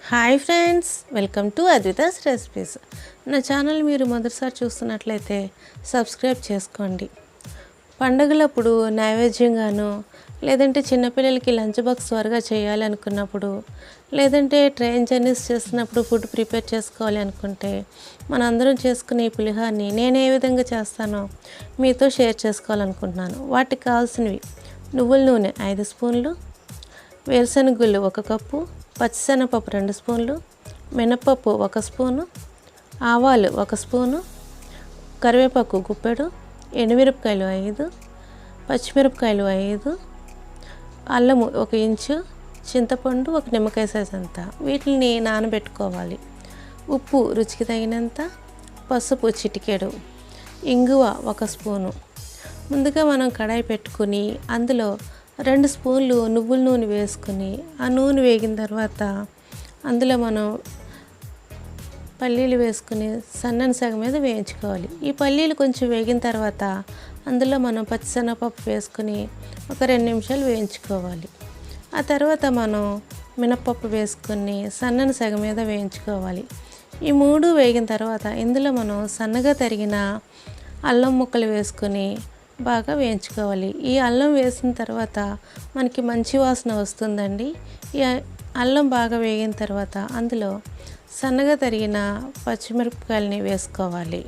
Hi friends, welcome to Advitha's recipes. నా channel మీరు మొదటిసారి చూస్తున్నట్లయితే సబ్స్క్రైబ్ చేసుకోండి. పండగలప్పుడు నైవేద్యంగాను, లేదంటే చిన్నపిల్లలకి లంచ్ బాక్స్ త్వరగా చేయాలనుకున్నప్పుడు, లేదంటే ట్రైన్ జర్నీస్ చేస్తున్నప్పుడు ఫుడ్ ప్రిపేర్ చేసుకోవాలి అనుకుంటే మనందరం చేసుకునే ఈ పులిహోరని నేను ఏ విధంగా చేస్తానో మీతో షేర్ చేసుకోవాలనుకుంటున్నాను. వాటికి కావాల్సినవి: నువ్వుల నూనె 5 స్పూన్లు, వేరుశనగ గుళ్ళు 1 కప్పు, పచ్చిశనగపప్పు 2 స్పూన్లు, మినపప్పు 1 స్పూను, ఆవాలు 1 స్పూను, కరివేపాకు గుప్పెడు, ఎండుమిరపకాయలు 5, పచ్చిమిరపకాయలు 5, అల్లము 1 ఇంచు, చింతపండు 1 నిమ్మకాయ సైజ్ అంతా. వీటిని నానబెట్టుకోవాలి. ఉప్పు రుచికి తగినంత, పసుపు చిటికెడు, ఇంగువ 1 స్పూను. ముందుగా మనం కడాయి పెట్టుకుని అందులో 2 స్పూన్లు నువ్వుల నూనె వేసుకుని, ఆ నూనె వేగిన తర్వాత అందులో మనం పల్లీలు వేసుకుని సన్నని సగం మీద వేయించుకోవాలి. ఈ పల్లీలు కొంచెం వేగిన తర్వాత అందులో మనం పచ్చిశనగపప్పు వేసుకుని ఒక 2 నిమిషాలు వేయించుకోవాలి. ఆ తర్వాత మనం మినపప్పు వేసుకుని సన్నని సగం మీద వేయించుకోవాలి. ఈ 3 వేగిన తర్వాత ఇందులో మనం సన్నగా తరిగిన అల్లం ముక్కలు వేసుకొని బాగా వేయించుకోవాలి. ఈ అల్లం వేసిన తర్వాత మనకి మంచి వాసన వస్తుందండి. ఈ అల్లం బాగా వేగిన తర్వాత అందులో సన్నగా తరిగిన పచ్చిమిరపకాయలని వేసుకోవాలి.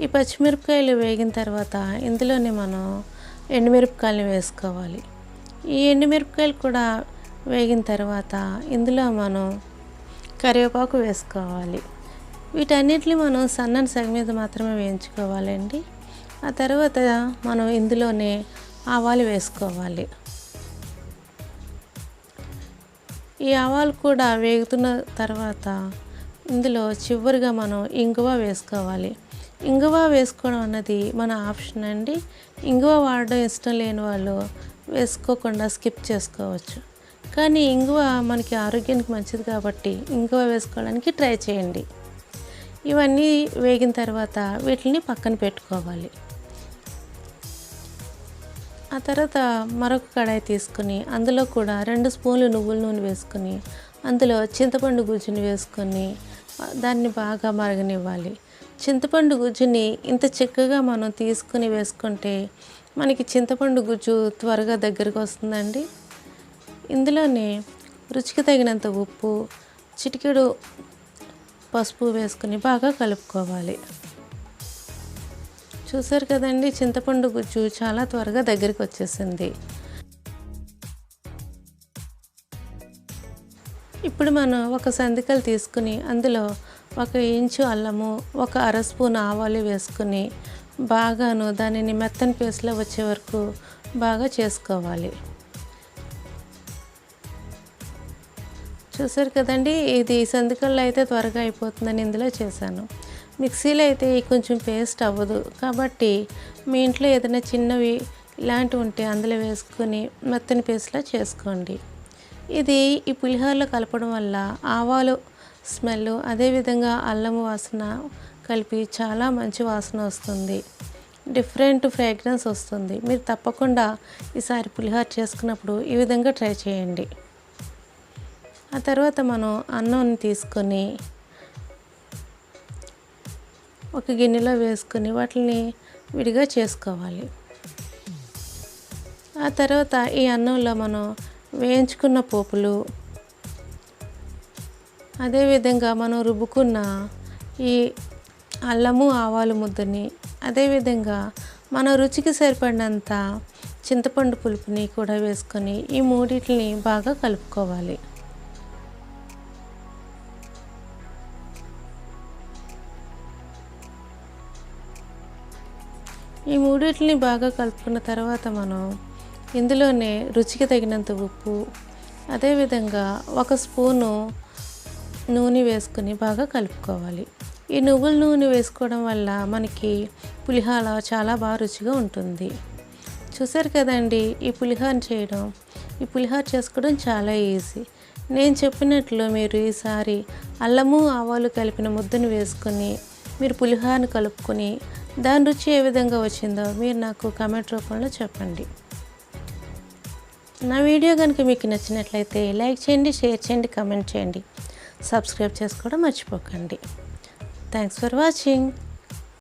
ఈ పచ్చిమిరపకాయలు వేగిన తర్వాత ఇందులోనే మనం ఎండుమిరపకాయలని వేసుకోవాలి. ఈ ఎండుమిరపకాయలు కూడా వేగిన తర్వాత ఇందులో మనం కరివేపాకు వేసుకోవాలి. వీటన్నిటిని మనం సన్నని సగం మీద మాత్రమే వేయించుకోవాలండి. ఆ తర్వాత మనం ఇందులోనే ఆవాలు వేసుకోవాలి. ఈ ఆవాలు కూడా వేగుతున్న తర్వాత ఇందులో చివరిగా మనం ఇంగువ వేసుకోవాలి. ఇంగువ వేసుకోవడం అన్నది మన ఆప్షన్ అండి. ఇంగువ వాడడం ఇష్టం లేని వాళ్ళు వేసుకోకుండా స్కిప్ చేసుకోవచ్చు. కానీ ఇంగువ మనకి ఆరోగ్యానికి మంచిది కాబట్టి ఇంగువ వేసుకోవడానికి ట్రై చేయండి. ఇవన్నీ వేగిన తర్వాత వీటిని పక్కన పెట్టుకోవాలి. ఆ తర్వాత మరొక కడాయి తీసుకుని అందులో కూడా 2 స్పూన్లు నువ్వుల నూనె వేసుకొని అందులో చింతపండు గుజ్జుని వేసుకొని దాన్ని బాగా మరగనివ్వాలి. చింతపండు గుజ్జుని ఇంత చిక్కగా మనం తీసుకుని వేసుకుంటే మనకి చింతపండు గుజ్జు త్వరగా దగ్గరకు వస్తుందండి. ఇందులోనే రుచికి తగినంత ఉప్పు, చిటికెడు పసుపు వేసుకొని బాగా కలుపుకోవాలి. చూసారు కదండి, చింతపండు గుజ్జు చాలా త్వరగా దగ్గరికి వచ్చేసింది. ఇప్పుడు మనం ఒక సందికలు తీసుకుని అందులో 1 ఇంచు అల్లము, 1 అర స్పూన్ ఆవాలు వేసుకుని బాగాను దానిని మెత్తని పేస్ట్లో వచ్చే వరకు బాగా చేసుకోవాలి. చూసారు కదండి, ఇది సందికల్లో అయితే త్వరగా అయిపోతుందని ఇందులో చేశాను. మిక్సీలో అయితే కొంచెం పేస్ట్ అవ్వదు కాబట్టి మీ ఇంట్లో ఏదైనా చిన్నవి ఇలాంటివి ఉంటే అందులో వేసుకొని మెత్తని పేస్ట్లా చేసుకోండి. ఇది ఈ పులిహోరలో కలపడం వల్ల ఆవాలు స్మెల్, అదేవిధంగా అల్లం వాసన కలిపి చాలా మంచి వాసన వస్తుంది. డిఫరెంట్ ఫ్రేగ్రెన్స్ వస్తుంది. మీరు తప్పకుండా ఈసారి పులిహోర చేసుకున్నప్పుడు ఈ విధంగా ట్రై చేయండి. ఆ తర్వాత మనం అన్నం తీసుకొని ఒక గిన్నెలో వేసుకొని వాటిని విడిగా చేసుకోవాలి. ఆ తర్వాత ఈ అన్నంలో మనం వేయించుకున్న పోపులు, అదేవిధంగా మనం రుబ్బుకున్న ఈ అల్లము ఆవాలు ముద్దని, అదేవిధంగా మన రుచికి సరిపడినంత చింతపండు పులుపుని కూడా వేసుకొని ఈ మూడింటిని బాగా కలుపుకోవాలి. ఈ మూడింటిని బాగా కలుపుకున్న తర్వాత మనం ఇందులోనే రుచికి తగినంత ఉప్పు, అదేవిధంగా 1 స్పూను నూనె వేసుకుని బాగా కలుపుకోవాలి. ఈ నువ్వుల నూనె వేసుకోవడం వల్ల మనకి పులిహోర చాలా బాగా రుచిగా ఉంటుంది. చూసారు కదండి, ఈ పులిహోర చేసుకోవడం చాలా ఈజీ. నేను చెప్పినట్లు మీరు ఈసారి అల్లము ఆవాలు కలిపిన ముద్దను వేసుకొని మీరు పులిహోరను కలుపుకొని దాని రుచి ఏ విధంగా వచ్చిందో మీరు నాకు కామెంట్ రూపంలో చెప్పండి. నా వీడియో కనుక మీకు నచ్చినట్లయితే లైక్ చేయండి, షేర్ చేయండి, కామెంట్ చేయండి. సబ్స్క్రైబ్ చేసుకోవడం మర్చిపోకండి. Thanks for watching.